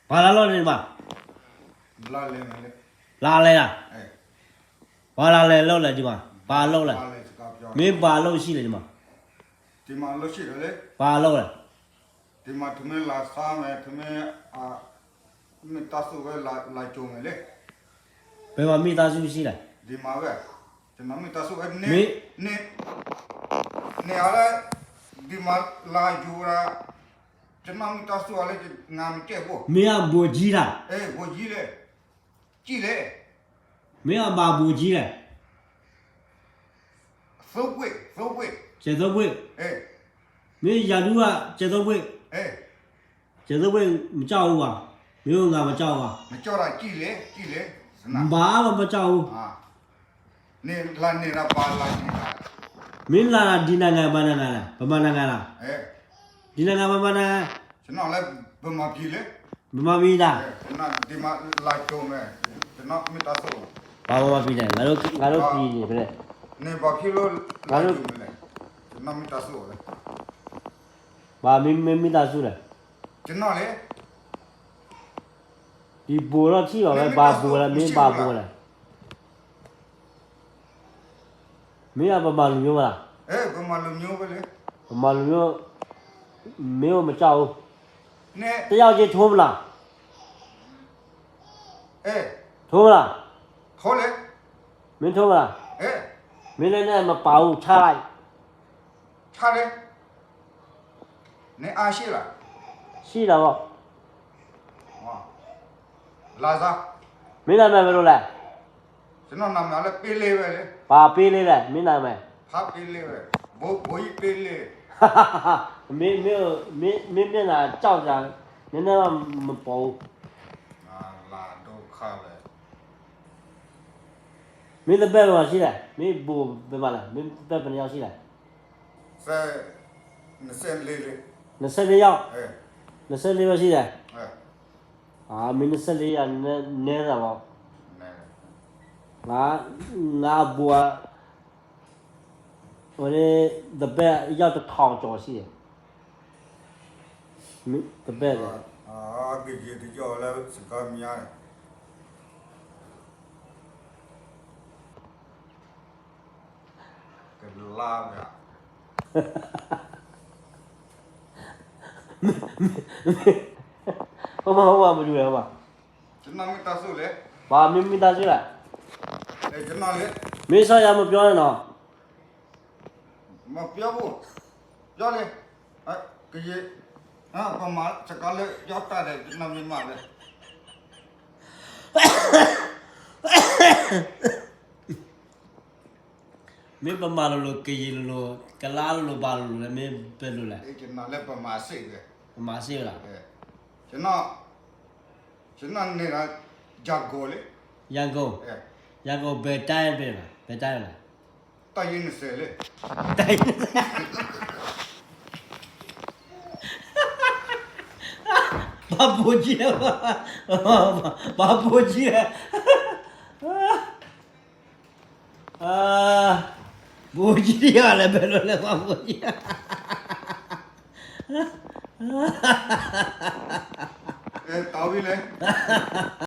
ဘာလာလို့နေမှာလာလေမလေလာလဲလားဘာလာလဲလောက်လဲဒီမှာဘာလောက်လဲမင်းဘာလောက်ရှိလဲဒီမှာလို့ရှိတယ်လေဘာလောက်လဲဒီမှာထမင်းလာစားမယ်ထမင်းမတဆူပဲလာကြုံမယ်လေဘယ်မှာမိသားစုရှိလဲဒီမှာပဲကျွန်တော်မတဆူနေအားဒီမှာလာကြူရာကျွန်တော်မတဆူအားလည်းငါမကြက်ဘူးမင်းကဘူကြီးလားဘူကြီးလေကြည့်လေမင်းကဘာဘူကြီးလဲသုတ်ဝိကျေသောဝိမင်းရာလူကကျေသောဝိကျေသောဝိမကြောက်ဘူးပါမင်းကငါမကြောက်ပါမကြောက်တာကြည့်လေဘာမှမကြောက်ဘူးနေလာနေတာပါလာနေတာမင်းလာဒီနိုင်ငံဘာနိုင်ငံလားဗမာနိုင်ငံလားဒီနိုင်ငံဗမာနိုင်ငံကျွန်တော်လည်းဗမာပြည်လေဗမာပြည်လားကျွန်တော်ဒီမှာလာကြုံမယ်ကျွန်တော်မိသားစုဘာဗမာပြည်လဲငါတို့ပြည်နေပြီနေဘာဖြစ်လို့ငါတို့ကျွန်တော်မိသားစုလေဘာမိသားစုလဲကျွန်တော်လေဒီဘူတော့ရှိပါပဲဘာဘူလဲမင်းဘာဘူလဲမင်းကဗမာလူမျိုးလားဗမာလူမျိုးပဲလေဗမာလူမျိုးမင်းမကြောက်ဘူးနဲတယောက်ချင်းထိုးမလားထိုးမလားထိုးလေမင်းထိုးမလားမင်းလည်းမပါဘူးချလိုက်ချလေနဲအားရှိလားရှိတာပေါ့လာစားမင်းနာမည်ဘယ်လိုလဲကျွန်တော်နာမည်လည်းပေးလေးပဲလေဘာပေးလေးလဲမင်းနာမည်ဟာပေးလေးပဲဘိုးကြီးပေးလေးမင်းမျက်နှာကြောက်ကြနည်းနည်းမပေါ်ဘူးလာဒုက္ခပဲမင်းတပည့်ဘာရှိလဲမင်းဘူဘယ်မှာလဲမင်းတပည့်ဘယ်နှယောက်ရှိလဲ24လေ24ယောက်24ယောက်ရှိတယ်မင်း24ယောက်နဲတာပေါ့ငါဘူဟိုလေတပည့်ရောက်1000ကျော်ရှိတယ်မင်းတပည့်ဒီကြော်လည်းစကားများတယ်ကလာဗျာဟိုမှာမတွေ့ရပါကျွန်တော်မိသားစုလေဘာမိသားစုလဲကျွန်တော်လေမင်းစားရမပြောနဲ့တော့မပြောဘူးပြောလေကြီးပမာစကားလေရောက်တာတယ်ကျွန်တော်မိမလေမင်းပမာလို့ကကြီးလို့ကလားလို့ဘာလို့လဲမင်းပဲလို့လဲကျွန်တော်လည်းပမာစိတ်ပဲပမာစိတ်လားကျွန်တော်နေတာဂျာဂိုလေရန်ကုန်ဘယ်တိုင်းပဲလားဘယ်တိုင်းလဲတိုင်းနေစလေတိုင်းဘာဘူကြီးလဲဘာဘူကြီးလဲဘူကြီးရလဲဘယ်လိုလဲဘာဘူကြီးတောင်းပြီလေ